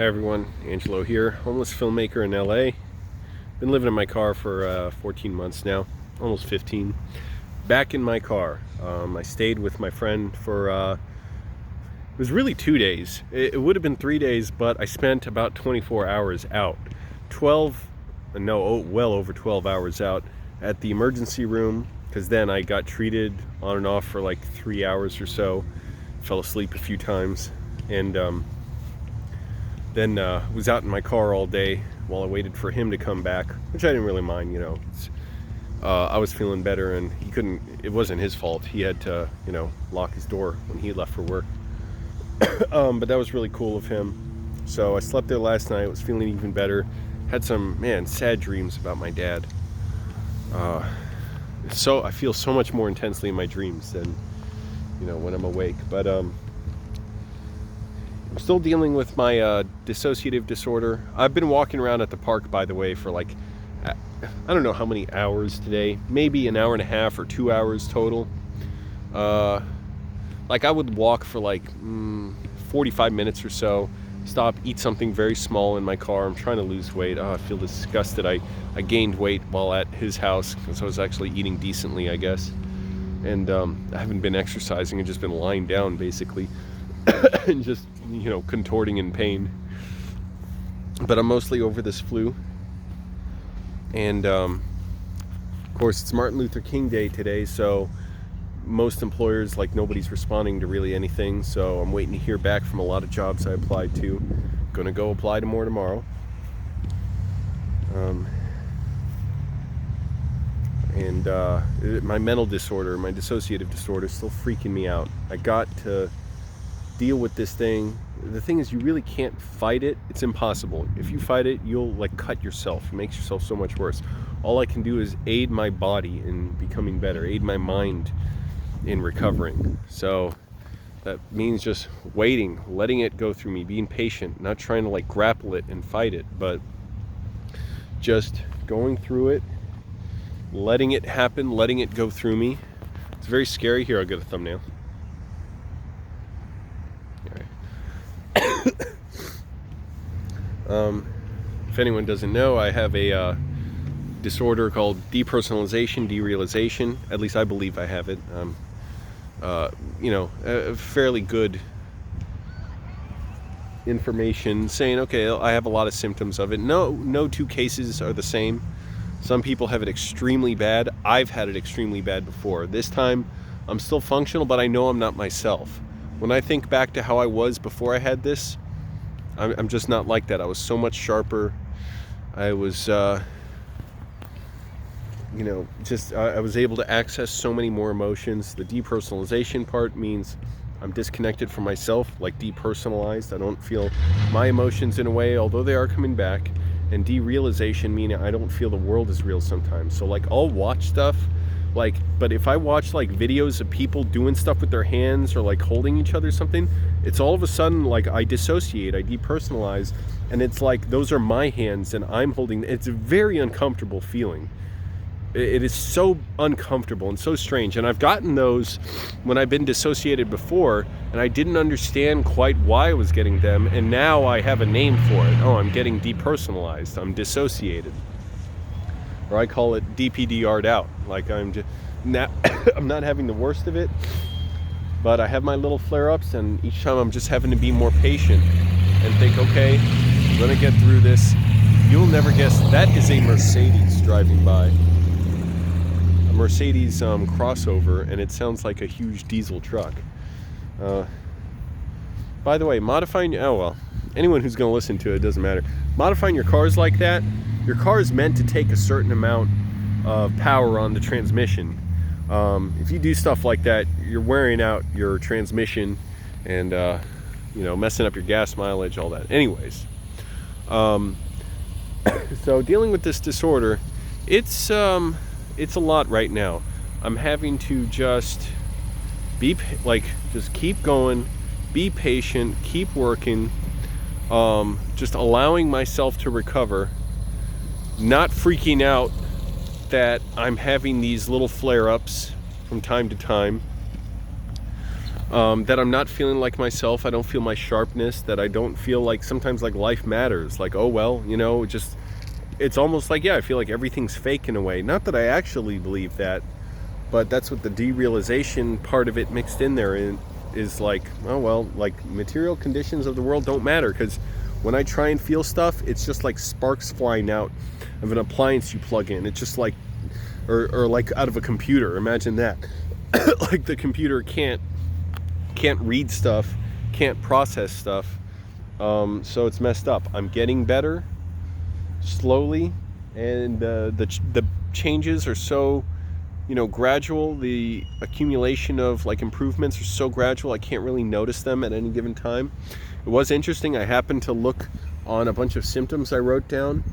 Hi everyone, Angelo here, homeless filmmaker in LA. Been living in my car for 14 months now, almost 15. Back in my car. I stayed with my friend for, it was really 2 days. It would have been 3 days, but I spent about 24 hours out. Well over 12 hours out at the emergency room, because then I got treated on and off for like 3 hours or so. Fell asleep a few times, and then was out in my car all day while I waited for him to come back, which I didn't really mind, I was feeling better, and it wasn't his fault. He had to, lock his door when he left for work. But that was really cool of him. So I slept there last night, was feeling even better. Had some, sad dreams about my dad. So I feel so much more intensely in my dreams than, when I'm awake. But I'm still dealing with my dissociative disorder. I've been walking around at the park, by the way, for like, I don't know how many hours today. Maybe an hour and a half or 2 hours total. Like I would walk for like 45 minutes or so, stop, eat something very small in my car. I'm trying to lose weight. I feel disgusted. I gained weight while at his house because I was actually eating decently, I guess. And I haven't been exercising and just been lying down basically and just, contorting in pain. But I'm mostly over this flu. And of course it's Martin Luther King Day today, so most employers, like, nobody's responding to really anything, so I'm waiting to hear back from a lot of jobs I applied to. Gonna go apply to more tomorrow. My mental disorder, my dissociative disorder, is still freaking me out. I got to deal with this thing. The thing is, you really can't fight it. It's impossible. If you fight it, you'll cut yourself. It makes yourself so much worse. All I can do is aid my body in becoming better, aid my mind in recovering. So that means just waiting, letting it go through me, being patient, not trying to grapple it and fight it, but just going through it, letting it happen, letting it go through me. It's very scary. Here, I'll get a thumbnail. If anyone doesn't know, I have a disorder called depersonalization, derealization. At least I believe I have it. A fairly good information saying, okay, I have a lot of symptoms of it. No two cases are the same. Some people have it extremely bad. I've had it extremely bad before. This time, I'm still functional, but I know I'm not myself. When I think back to how I was before I had this, I'm just not like that. I was so much sharper. I was, I was able to access so many more emotions. The depersonalization part means I'm disconnected from myself, depersonalized. I don't feel my emotions in a way, although they are coming back. And derealization meaning I don't feel the world is real sometimes. So I'll watch stuff, but if I watch videos of people doing stuff with their hands or holding each other or something, it's all of a sudden I dissociate, I depersonalize, and it's those are my hands and I'm holding. It's a very uncomfortable feeling. It is so uncomfortable and so strange. And I've gotten those when I've been dissociated before, and I didn't understand quite why I was getting them, and now I have a name for it. Oh, I'm getting depersonalized. I'm dissociated. Or I call it DPDR'd out. I'm not having the worst of it, but I have my little flare-ups, and each time I'm just having to be more patient and think, okay, I'm gonna get through this. You'll never guess, that is a Mercedes driving by. A Mercedes crossover, and it sounds like a huge diesel truck. By the way, anyone who's going to listen to it, doesn't matter. Modifying your cars like that, your car is meant to take a certain amount of power on the transmission. If you do stuff like that, you're wearing out your transmission and messing up your gas mileage, all that. Anyways, so dealing with this disorder, it's a lot right now. I'm having to just just keep going, be patient, keep working, just allowing myself to recover, not freaking out that I'm having these little flare-ups from time to time. that I'm not feeling like myself. I don't feel my sharpness, that I don't feel like sometimes like life matters. Like, oh, well, you know, just, it's almost like, yeah, I feel like everything's fake in a way. Not that I actually believe that, but that's what the derealization part of it mixed in there is like, oh, well, like material conditions of the world don't matter, because when I try and feel stuff, it's just like sparks flying out of an appliance you plug in. It's just like, or like out of a computer. Imagine that. Like the computer can't read stuff, can't process stuff. So it's messed up. I'm getting better slowly, and the changes are so, you know, gradual. The accumulation of like improvements are so gradual, I can't really notice them at any given time. It was interesting. I happened to look on a bunch of symptoms I wrote down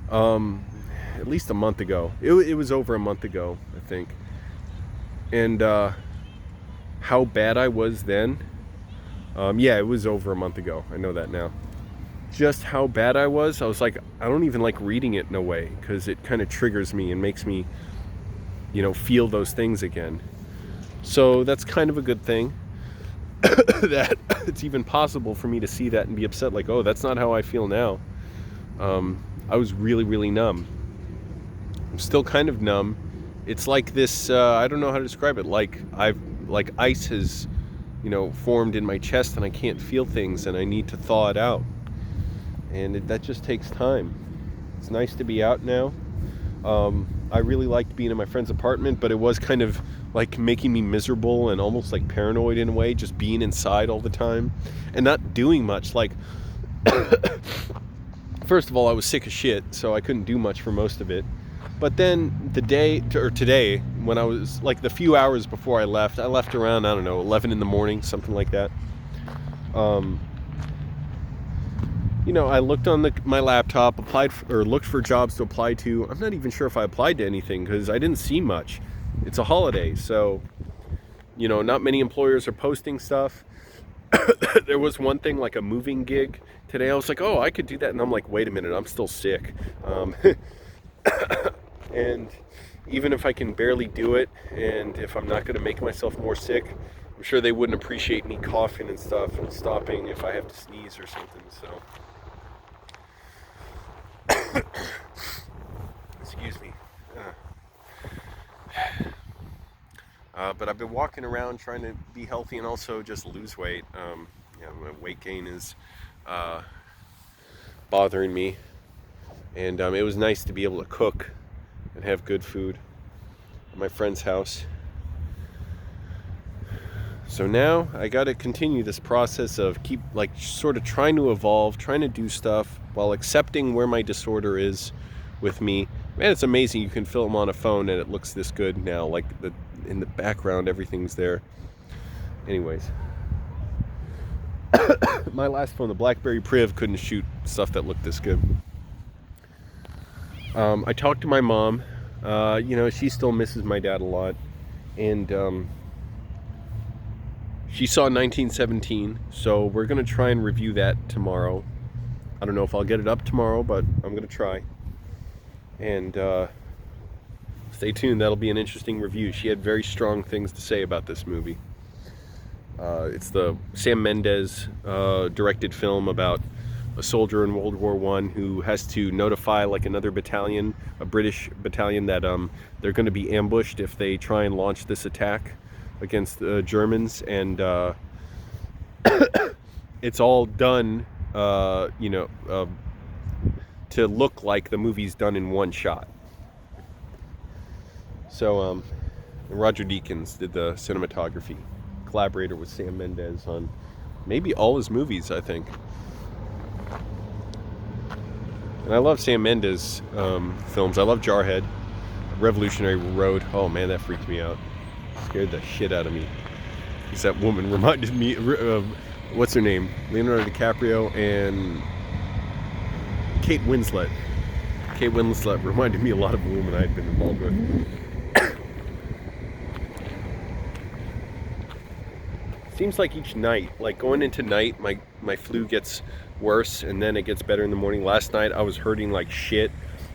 at least a month ago. It was over a month ago, I think. And how bad I was then. Yeah, it was over a month ago. I know that now. Just how bad I was like, I don't even like reading it in a way, because it kind of triggers me and makes me, you know, feel those things again. So that's kind of a good thing. That it's even possible for me to see that and be upset, like, oh, that's not how I feel now. I was really, really numb. I'm still kind of numb. It's like this, I don't know how to describe it, like ice has, you know, formed in my chest, and I can't feel things, and I need to thaw it out. And that just takes time. It's nice to be out now. I really liked being in my friend's apartment, but it was kind of like making me miserable and almost like paranoid in a way, just being inside all the time and not doing much. Like, first of all, I was sick as shit, so I couldn't do much for most of it. But then today, when I was like the few hours before I left around, I don't know, 11 in the morning, something like that. You know, I looked on my laptop, looked for jobs to apply to. I'm not even sure if I applied to anything, because I didn't see much. It's a holiday, so, you know, not many employers are posting stuff. There was one thing, like a moving gig today. I was like, oh, I could do that. And I'm like, wait a minute, I'm still sick. And even if I can barely do it, and if I'm not going to make myself more sick, I'm sure they wouldn't appreciate me coughing and stuff and stopping if I have to sneeze or something, so. Excuse me. But I've been walking around trying to be healthy and also just lose weight. Yeah, my weight gain is bothering me, and it was nice to be able to cook and have good food at my friend's house. So now I got to continue this process of sort of trying to evolve, trying to do stuff while accepting where my disorder is with me. Man, it's amazing you can film on a phone and it looks this good now. Like in the background, everything's there. Anyways, my last phone, the BlackBerry Priv, couldn't shoot stuff that looked this good. I talked to my mom. You know, she still misses my dad a lot, and she saw 1917, so we're going to try and review that tomorrow. I don't know if I'll get it up tomorrow, but I'm going to try. And stay tuned, that'll be an interesting review. She had very strong things to say about this movie. It's the Sam Mendes directed film about a soldier in World War I who has to notify like another battalion, a British battalion, that they're going to be ambushed if they try and launch this attack against the Germans, and it's all done, you know, to look like the movie's done in one shot. So Roger Deakins did the cinematography, collaborator with Sam Mendes on maybe all his movies, I think. And I love Sam Mendes films. I love Jarhead, Revolutionary Road. Oh man, that freaked me out. Scared the shit out of me. Because that woman reminded me of, what's her name? Leonardo DiCaprio and Kate Winslet. Kate Winslet reminded me a lot of a woman I had been involved with. Seems like each night, like going into night, my flu gets worse and then it gets better in the morning. Last night I was hurting like shit.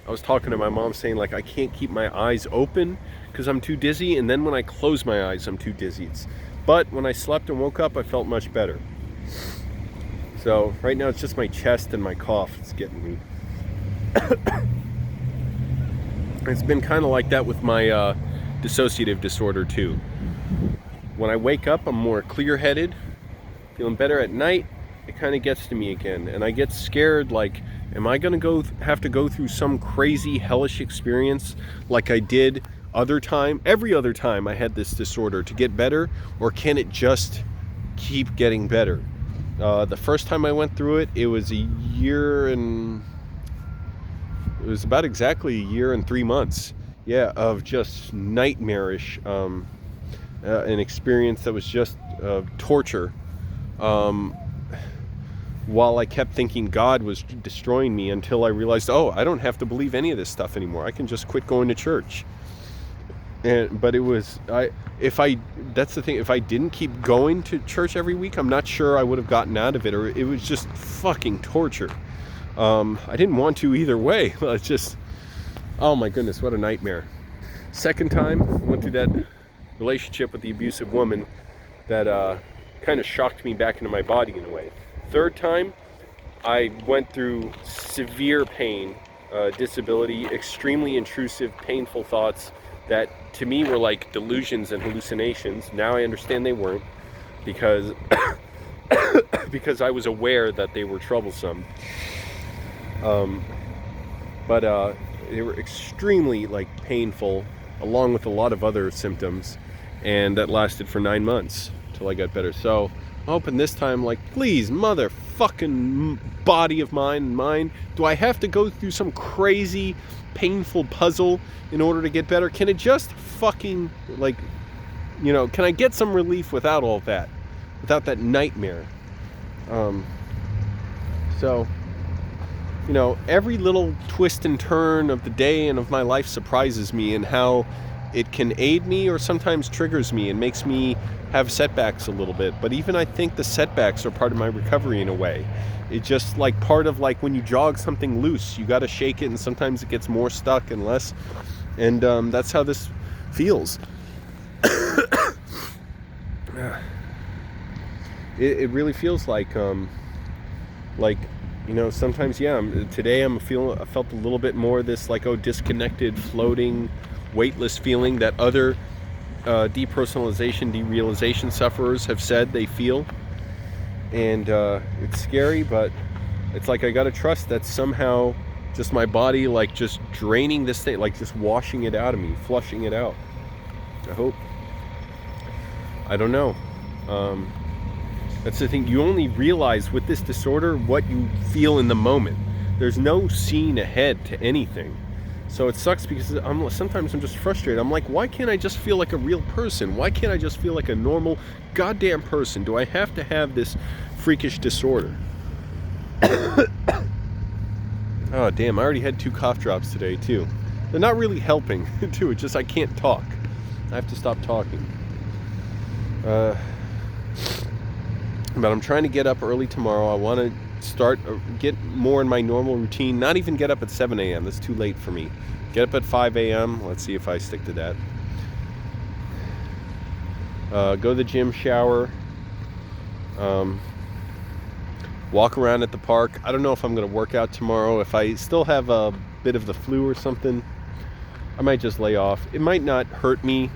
I was talking to my mom saying like I can't keep my eyes open because I'm too dizzy, and then when I close my eyes I'm too dizzy. It's a But when I slept and woke up, I felt much better. So right now it's just my chest and my cough that's getting me. It's been kind of like that with my dissociative disorder too. When I wake up, I'm more clear-headed, feeling better at night. It kind of gets to me again, and I get scared, like, am I going to have to go through some crazy hellish experience like I did every other time I had this disorder to get better, or can it just keep getting better? The first time I went through it, it was about exactly a year and 3 months, of just nightmarish, an experience that was just torture, while I kept thinking God was destroying me, until I realized, oh, I don't have to believe any of this stuff anymore. I can just quit going to church. But it was, that's the thing, if I didn't keep going to church every week, I'm not sure I would have gotten out of it, or it was just fucking torture. I didn't want to either way. It's just, oh my goodness, what a nightmare. Second time, I went through that relationship with the abusive woman that kind of shocked me back into my body in a way. Third time, I went through severe pain, disability, extremely intrusive, painful thoughts that to me were like delusions and hallucinations. Now I understand they weren't, because because I was aware that they were troublesome. But they were extremely painful, along with a lot of other symptoms, and that lasted for 9 months till I got better. So I'm hoping this time, please, motherfucking body of mine, do I have to go through some crazy painful puzzle in order to get better? Can it just fucking, can I get some relief without all that, without that nightmare? So, every little twist and turn of the day and of my life surprises me, in how it can aid me or sometimes triggers me and makes me have setbacks a little bit. But even I think the setbacks are part of my recovery in a way. It's just part of when you jog something loose, you got to shake it, and sometimes it gets more stuck and less. And that's how this feels. It really feels sometimes, today I felt a little bit more this disconnected, floating, weightless feeling that other depersonalization, derealization sufferers have said they feel. And it's scary, but it's I gotta trust that somehow just my body just draining this thing, just washing it out of me, flushing it out. I hope. I don't know. That's the thing. You only realize with this disorder what you feel in the moment. There's no seeing ahead to anything. So it sucks, because sometimes I'm just frustrated. I'm why can't I just feel like a real person? Why can't I just feel like a normal goddamn person? Do I have to have this freakish disorder? Oh, damn. I already had 2 cough drops today, too. They're not really helping, too. It's just I can't talk. I have to stop talking. But I'm trying to get up early tomorrow. I want to get more in my normal routine. Not even get up at 7 a.m. That's too late for me. Get up at 5 a.m. Let's see if I stick to that. Go to the gym, shower. Walk around at the park. I don't know if I'm going to work out tomorrow. If I still have a bit of the flu or something, I might just lay off. It might not hurt my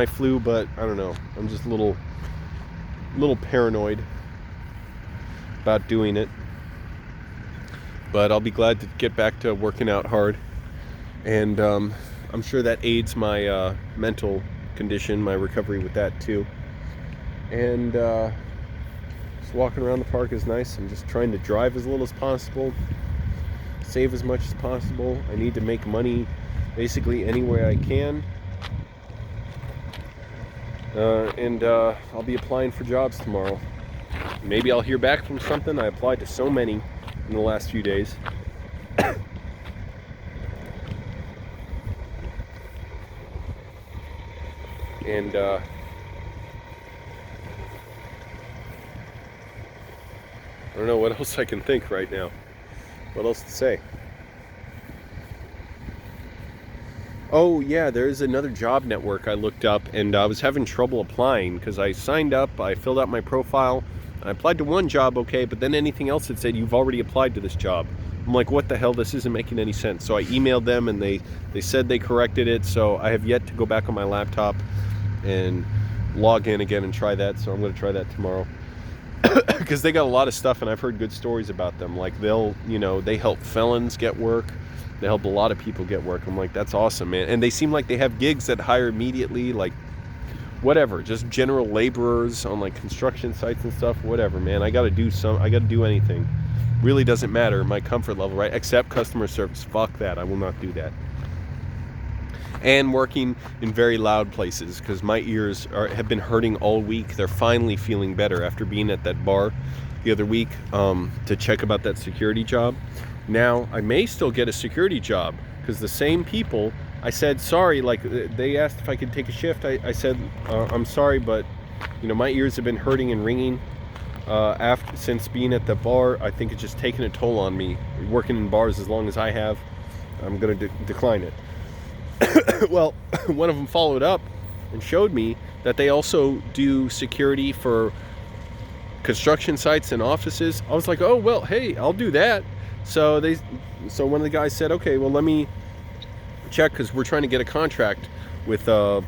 flu, but I don't know. I'm just a little paranoid about doing it. But I'll be glad to get back to working out hard. And I'm sure that aids my mental condition, my recovery with that too. And just walking around the park is nice. I'm just trying to drive as little as possible, save as much as possible. I need to make money basically any way I can. And I'll be applying for jobs tomorrow. Maybe I'll hear back from something. I applied to so many in the last few days. And I don't know what else I can think right now. What else to say? Oh yeah, there's another job network I looked up, and I was having trouble applying because I signed up, I filled out my profile, I applied to one job, okay, but then anything else it said you've already applied to this job. I'm like, what the hell? This isn't making any sense. So I emailed them, and they said they corrected it. So I have yet to go back on my laptop and log in again and try that. So I'm going to try that tomorrow because they got a lot of stuff, and I've heard good stories about them. Like they help felons get work. They help a lot of people get work. I'm like, that's awesome, man. And they seem like they have gigs that hire immediately, like whatever, just general laborers on like construction sites and stuff, whatever, man. I got to do anything. Really doesn't matter my comfort level, right? Except customer service. Fuck that. I will not do that. And working in very loud places because my ears have been hurting all week. They're finally feeling better after being at that bar the other week to check about that security job. Now, I may still get a security job because the same people, I said, sorry, like they asked if I could take a shift. I said, I'm sorry, but my ears have been hurting and ringing since being at the bar. I think it's just taken a toll on me. Working in bars as long as I have, I'm going to decline it. Well, one of them followed up and showed me that they also do security for construction sites and offices. I was like, oh, well, hey, I'll do that. So one of the guys said, okay, well, let me check because we're trying to get a contract with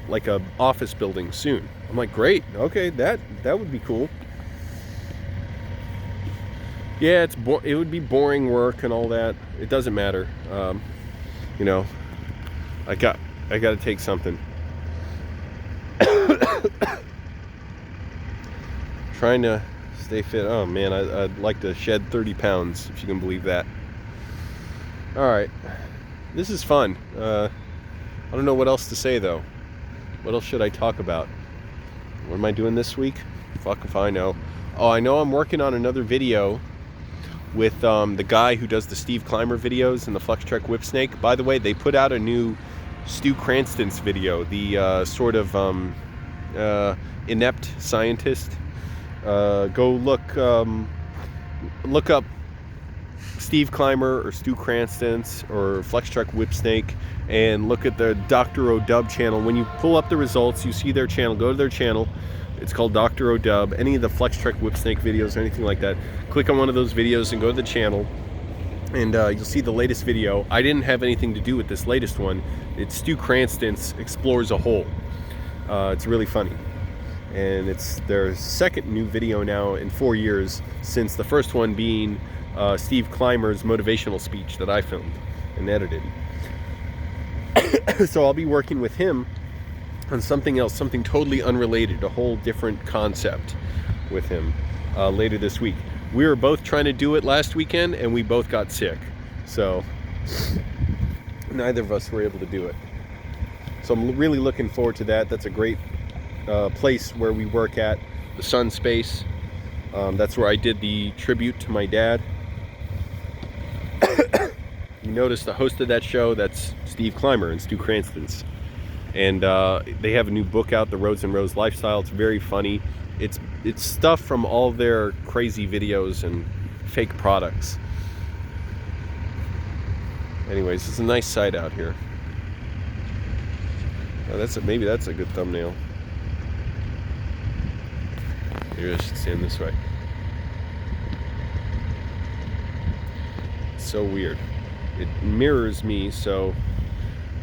like a office building soon. I'm like, great, okay, that would be cool. Yeah, it would be boring work and all that. It doesn't matter. I got to take something. Trying to stay fit. Oh man, I'd like to shed 30 pounds, if you can believe that. Alright, this is fun. I don't know what else to say though. What else should I talk about? What am I doing this week? Fuck if I know. Oh, I know I'm working on another video with the guy who does the Steve Clymer videos and the Flex Trek Whip Snake. By the way, they put out a new Stu Cranston's video, the sort of inept scientist. Go look up Steve Clymer or Stu Cranston's or Flex Trek Whip Snake and look at the Dr. O'Dub channel. When you pull up the results, you see their channel. Go to their channel. It's called Dr. O'Dub. Any of the Flex Trek Whip Snake videos or anything like that, click on one of those videos and go to the channel, and you'll see the latest video. I didn't have anything to do with this latest one. It's Stu Cranston's Explores a Hole. It's really funny. And it's their second new video now in 4 years, since the first one being Steve Clymer's motivational speech that I filmed and edited. So I'll be working with him on something else, something totally unrelated, a whole different concept with him later this week. We were both trying to do it last weekend and we both got sick. So neither of us were able to do it. So I'm really looking forward to that. That's a great place where we work at, the Sun Space. That's where I did the tribute to my dad. You notice the host of that show, that's Steve Clymer and Stu Cranston's. And they have a new book out, The Rose and Rose Lifestyle. It's very funny. It's stuff from all their crazy videos and fake products. Anyways, it's a nice sight out here. Oh, maybe that's a good thumbnail. Maybe I should stand this way. It's so weird. It mirrors me, so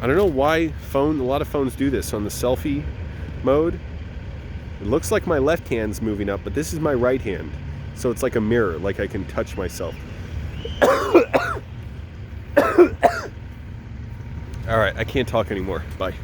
I don't know why a lot of phones do this on the selfie mode. It looks like my left hand's moving up, but this is my right hand. So it's like a mirror, like I can touch myself. All right, I can't talk anymore. Bye.